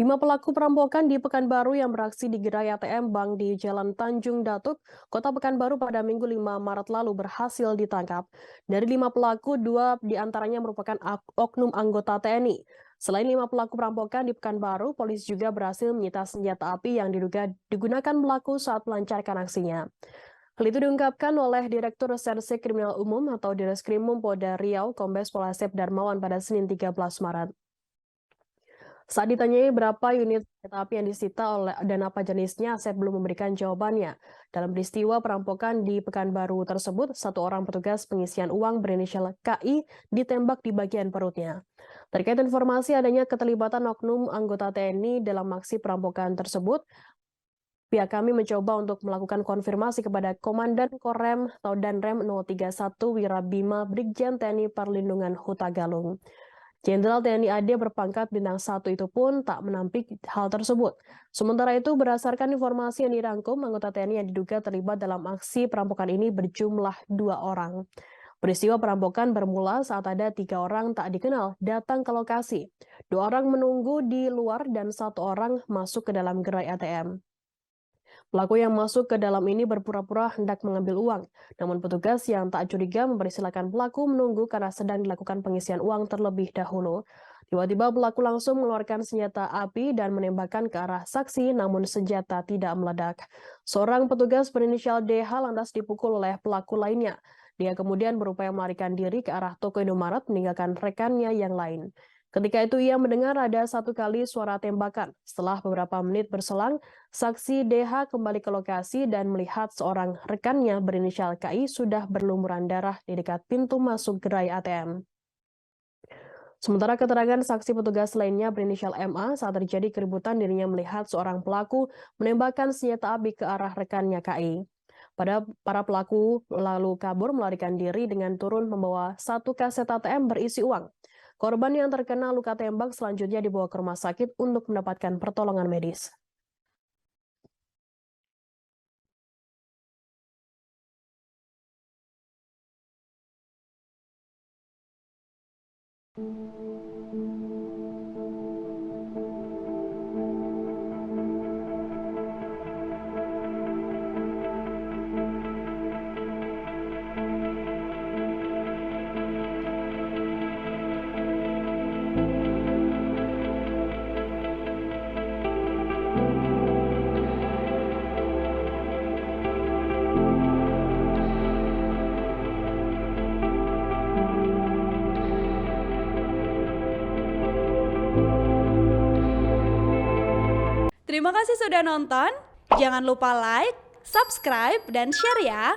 5 pelaku perampokan di Pekanbaru yang beraksi di gerai ATM Bank di Jalan Tanjung Datuk, Kota Pekanbaru pada Minggu 5 Maret lalu berhasil ditangkap. Dari 5 pelaku, 2 diantaranya merupakan oknum anggota TNI. Selain 5 pelaku perampokan di Pekanbaru, polisi juga berhasil menyita senjata api yang diduga digunakan pelaku saat melancarkan aksinya. Hal itu diungkapkan oleh Direktur Reserse Kriminal Umum atau Direskrimum Polda Riau, Kombes Pol Asep Darmawan pada Senin 13 Maret. Saat ditanyai berapa unit senjata api yang disita dan apa jenisnya, Asep belum memberikan jawabannya. Dalam peristiwa perampokan di Pekanbaru tersebut, 1 orang petugas pengisian uang berinisial KI ditembak di bagian perutnya. Terkait informasi adanya keterlibatan oknum anggota TNI dalam aksi perampokan tersebut, pihak kami mencoba untuk melakukan konfirmasi kepada Komandan Korem atau Danrem 031 Wirabima Brigjen TNI Perlindungan Huta Galung. Jenderal TNI AD berpangkat bintang 1 itu pun tak menampik hal tersebut. Sementara itu, berdasarkan informasi yang dirangkum, anggota TNI yang diduga terlibat dalam aksi perampokan ini berjumlah 2 orang. Peristiwa perampokan bermula saat ada 3 orang tak dikenal datang ke lokasi. 2 orang menunggu di luar dan 1 orang masuk ke dalam gerai ATM. Pelaku yang masuk ke dalam ini berpura-pura hendak mengambil uang, namun petugas yang tak curiga mempersilahkan pelaku menunggu karena sedang dilakukan pengisian uang terlebih dahulu. Tiba-tiba pelaku langsung mengeluarkan senjata api dan menembakkan ke arah saksi, namun senjata tidak meledak. Seorang petugas berinisial DH lantas dipukul oleh pelaku lainnya. Dia kemudian berupaya melarikan diri ke arah toko Indomaret meninggalkan rekannya yang lain. Ketika itu ia mendengar ada 1 kali suara tembakan. Setelah beberapa menit berselang, saksi DH kembali ke lokasi dan melihat seorang rekannya berinisial KI sudah berlumuran darah di dekat pintu masuk gerai ATM. Sementara keterangan saksi petugas lainnya berinisial MA, saat terjadi keributan dirinya melihat seorang pelaku menembakkan senjata api ke arah rekannya KI. Para pelaku lalu kabur melarikan diri dengan turun membawa 1 kaset ATM berisi uang. Korban yang terkena luka tembak selanjutnya dibawa ke rumah sakit untuk mendapatkan pertolongan medis. Terima kasih sudah nonton. Jangan lupa like, subscribe, dan share ya.